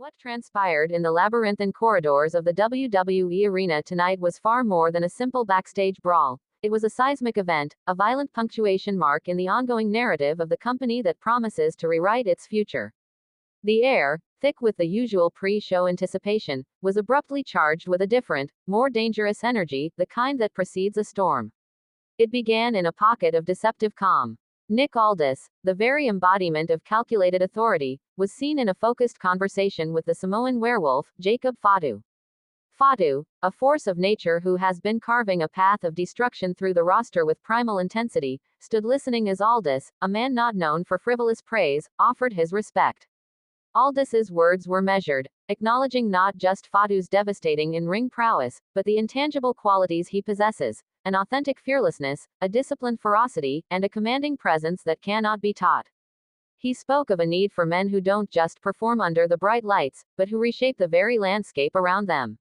What transpired in the labyrinthine corridors of the WWE arena tonight was far more than a simple backstage brawl. It was a seismic event, a violent punctuation mark in the ongoing narrative of the company that promises to rewrite its future. The air, thick with the usual pre-show anticipation, was abruptly charged with a different, more dangerous energy, the kind that precedes a storm. It began in a pocket of deceptive calm. Nick Aldis, the very embodiment of calculated authority, was seen in a focused conversation with the Samoan werewolf, Jacob Fatu. Fatu, a force of nature who has been carving a path of destruction through the roster with primal intensity, stood listening as Aldis, a man not known for frivolous praise, offered his respect. Aldis's words were measured, acknowledging not just Fatu's devastating in-ring prowess, but the intangible qualities he possesses: an authentic fearlessness, a disciplined ferocity, and a commanding presence that cannot be taught. He spoke of a need for men who don't just perform under the bright lights, but who reshape the very landscape around them.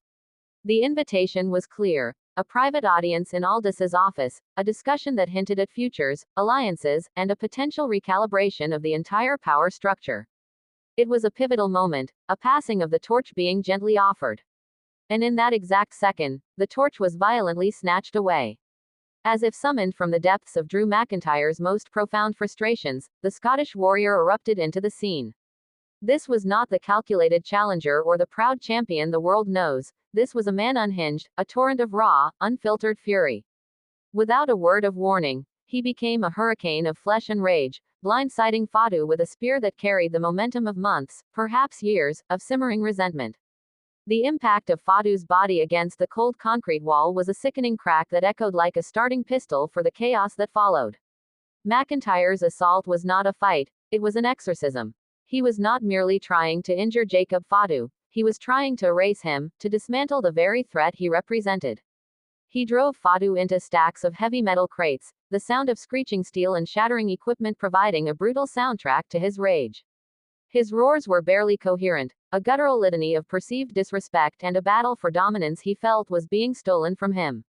The invitation was clear: a private audience in Aldis's office, a discussion that hinted at futures, alliances, and a potential recalibration of the entire power structure. It was a pivotal moment, a passing of the torch being gently offered. And in that exact second, the torch was violently snatched away. As if summoned from the depths of Drew McIntyre's most profound frustrations, the Scottish warrior erupted into the scene. This was not the calculated challenger or the proud champion the world knows. This was a man unhinged, a torrent of raw, unfiltered fury. Without a word of warning, he became a hurricane of flesh and rage, blindsiding Fatu with a spear that carried the momentum of months, perhaps years, of simmering resentment. The impact of Fatu's body against the cold concrete wall was a sickening crack that echoed like a starting pistol for the chaos that followed. McIntyre's assault was not a fight, it was an exorcism. He was not merely trying to injure Jacob Fatu, he was trying to erase him, to dismantle the very threat he represented. He drove Fatu into stacks of heavy metal crates, the sound of screeching steel and shattering equipment providing a brutal soundtrack to his rage. His roars were barely coherent, a guttural litany of perceived disrespect and a battle for dominance he felt was being stolen from him.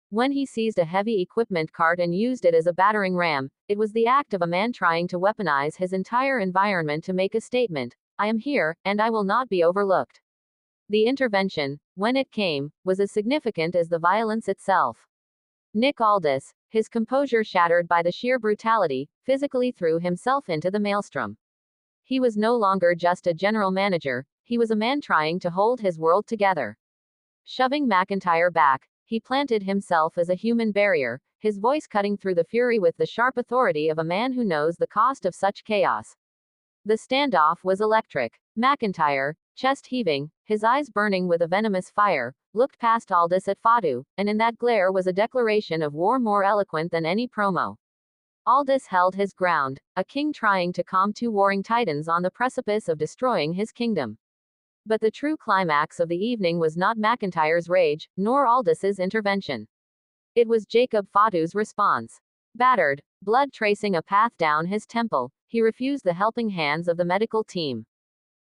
When he seized a heavy equipment cart and used it as a battering ram, it was the act of a man trying to weaponize his entire environment to make a statement: I am here, and I will not be overlooked. The intervention, when it came, was as significant as the violence itself. Nick Aldis, his composure shattered by the sheer brutality, physically threw himself into the maelstrom. He was no longer just a general manager, he was a man trying to hold his world together. Shoving McIntyre back, he planted himself as a human barrier, his voice cutting through the fury with the sharp authority of a man who knows the cost of such chaos. The standoff was electric. McIntyre, chest heaving, his eyes burning with a venomous fire, looked past Aldis at Fatu, and in that glare was a declaration of war more eloquent than any promo. Aldis held his ground, a king trying to calm two warring titans on the precipice of destroying his kingdom. But the true climax of the evening was not McIntyre's rage, nor Aldis's intervention. It was Jacob Fatu's response. Battered, blood tracing a path down his temple, he refused the helping hands of the medical team.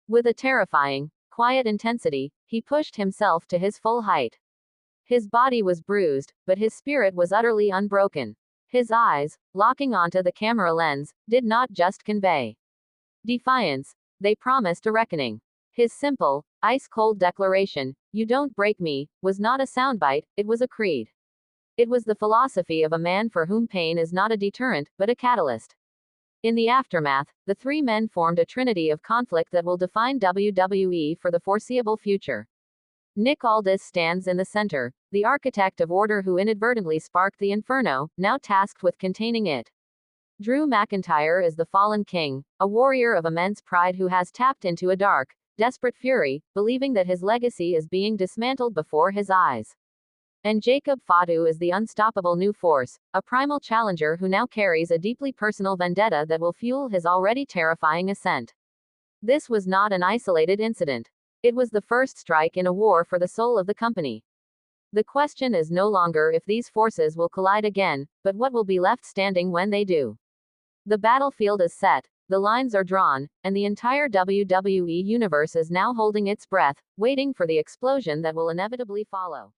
With a terrifying, quiet intensity, he pushed himself to his full height. His body was bruised, but his spirit was utterly unbroken. His eyes, locking onto the camera lens, did not just convey defiance, they promised a reckoning. His simple, ice-cold declaration, "You don't break me," was not a soundbite, it was a creed. It was the philosophy of a man for whom pain is not a deterrent, but a catalyst. In the aftermath, the three men formed a trinity of conflict that will define WWE for the foreseeable future. Nick Aldis stands in the center, the architect of order who inadvertently sparked the inferno, now tasked with containing it. Drew McIntyre is the fallen king, a warrior of immense pride who has tapped into a dark, desperate fury, believing that his legacy is being dismantled before his eyes. And Jacob Fatu is the unstoppable new force, a primal challenger who now carries a deeply personal vendetta that will fuel his already terrifying ascent. This was not an isolated incident. It was the first strike in a war for the soul of the company. The question is no longer if these forces will collide again, but what will be left standing when they do. The battlefield is set, the lines are drawn, and the entire WWE universe is now holding its breath, waiting for the explosion that will inevitably follow.